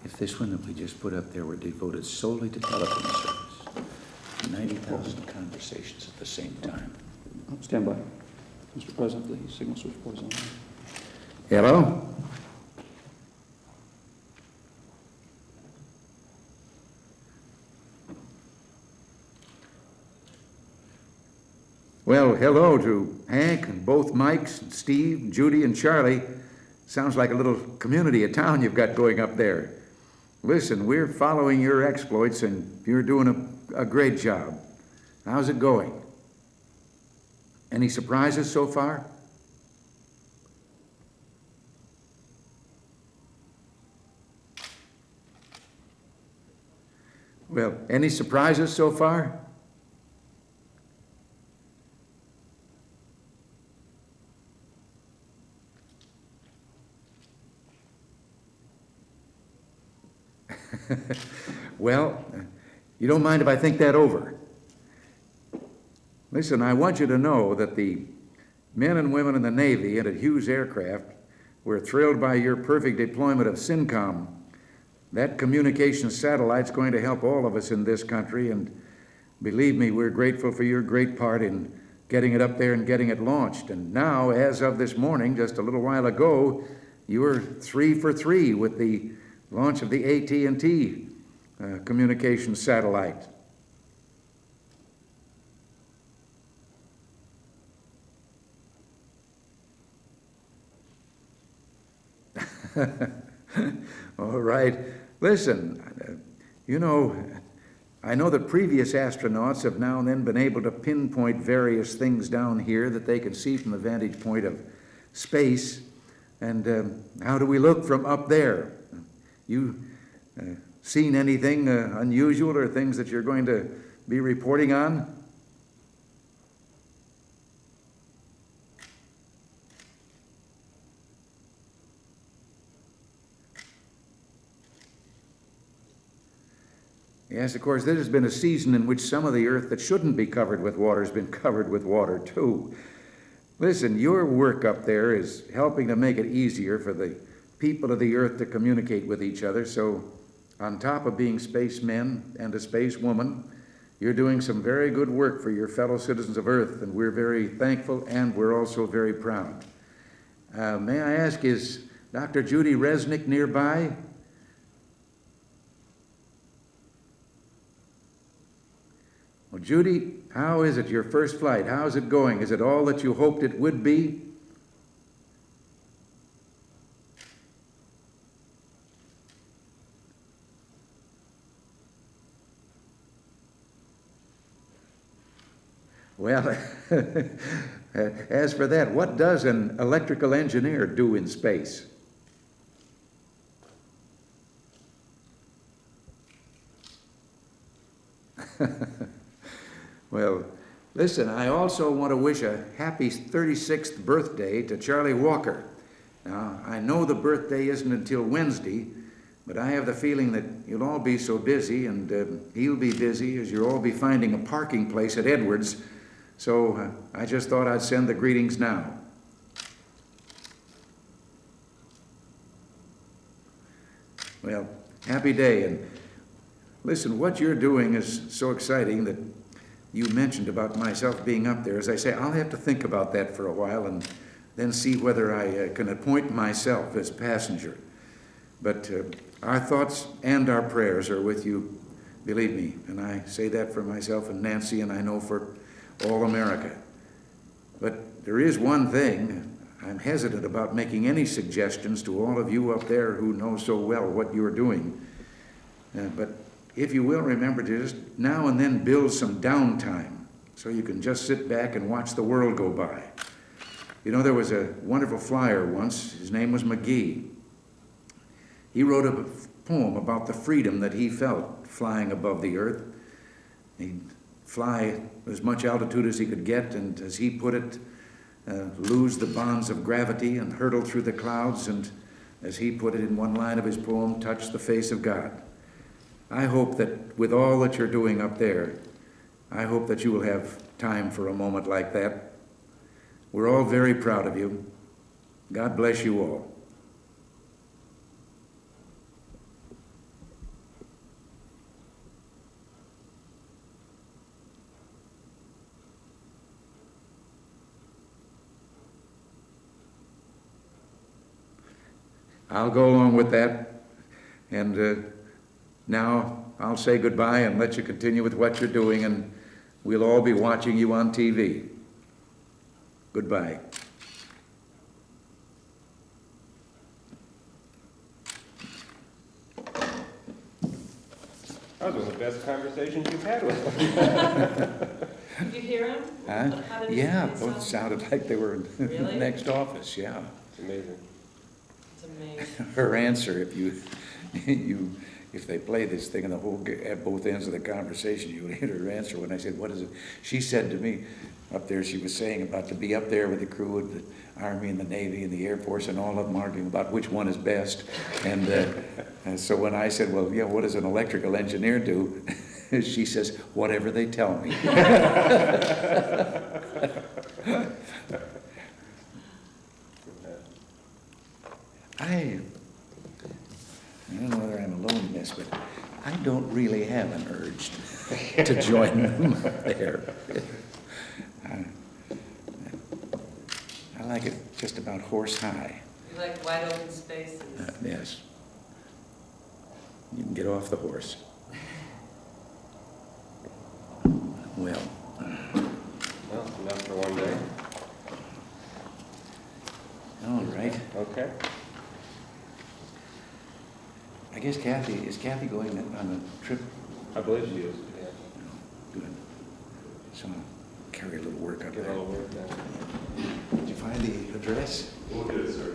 If this one that we just put up there were devoted solely to telephone service, 90,000 conversations at the same time. Stand by. Mr. President, the signal switchboard is on. Hello? Well, hello to Hank and both Mikes, and Steve, Judy, and Charlie. Sounds like a little community, a town you've got going up there. Listen, we're following your exploits, and you're doing a great job. How's it going? Any surprises so far? Well, any surprises so far? Well, you don't mind if I think that over? Listen, I want you to know that the men and women in the Navy and at Hughes Aircraft were thrilled by your perfect deployment of SYNCOM. That communication satellite's going to help all of us in this country, and believe me, we're grateful for your great part in getting it up there and getting it launched. And now, as of this morning, just a little while ago, you were 3 for 3 with the launch of the AT&T communication satellite. All right. Listen, I know that previous astronauts have now and then been able to pinpoint various things down here that they can see from the vantage point of space. And how do we look from up there? You seen anything unusual or things that you're going to be reporting on? Yes, of course, this has been a season in which some of the earth that shouldn't be covered with water has been covered with water, too. Listen, your work up there is helping to make it easier for the people of the earth to communicate with each other, so on top of being spacemen and a spacewoman, you're doing some very good work for your fellow citizens of Earth, and we're very thankful and we're also very proud. May I ask, is Dr. Judy Resnick nearby? Well, Judy, how is it, your first flight? How's it going? Is it all that you hoped it would be? Well, as for that, what does an electrical engineer do in space? Well, listen, I also want to wish a happy 36th birthday to Charlie Walker. Now, I know the birthday isn't until Wednesday, but I have the feeling that you'll all be so busy, and he'll be busy, as you'll all be finding a parking place at Edwards. So I just thought I'd send the greetings now. Well, happy day. And listen, what you're doing is so exciting that you mentioned about myself being up there. As I say, I'll have to think about that for a while and then see whether I can appoint myself as passenger. But our thoughts and our prayers are with you, believe me. And I say that for myself and Nancy, and I know for all America. But there is one thing. I'm hesitant about making any suggestions to all of you up there who know so well what you're doing. But if you will, remember to just now and then build some downtime so you can just sit back and watch the world go by. You know, there was a wonderful flyer once. His name was McGee. He wrote a poem about the freedom that he felt flying above the earth. He'd fly as much altitude as he could get, and as he put it, lose the bonds of gravity and hurtle through the clouds, and as he put it in one line of his poem, touch the face of God. I hope that with all that you're doing up there, I hope that you will have time for a moment like that. We're all very proud of you. God bless you all. I'll go along with that. And now I'll say goodbye and let you continue with what you're doing, and we'll all be watching you on TV. Goodbye. That was one of the best conversations you've had with him. Did you hear him? Huh? How did Yeah, it both sounded like they were in the Really? next office, yeah. It's amazing. It's amazing. Her answer, if they play this thing and at both ends of the conversation, you would hear her answer when I said, what is it? She said to me up there, she was saying about to be up there with the crew of the Army and the Navy and the Air Force and all of them arguing about which one is best. And so when I said, well, yeah, what does an electrical engineer do? She says, whatever they tell me. I don't know whether I'm alone in this, but I don't really have an urge to join them there. I like it just about horse high. You like wide open spaces? Yes. You can get off the horse. Well. Well, enough for one day. All right. Okay. I guess is Kathy going on a trip? I believe she is. Yeah. Good. So I'll carry a little work up Get there. all the work done. Did you find the address? We'll get it, sir.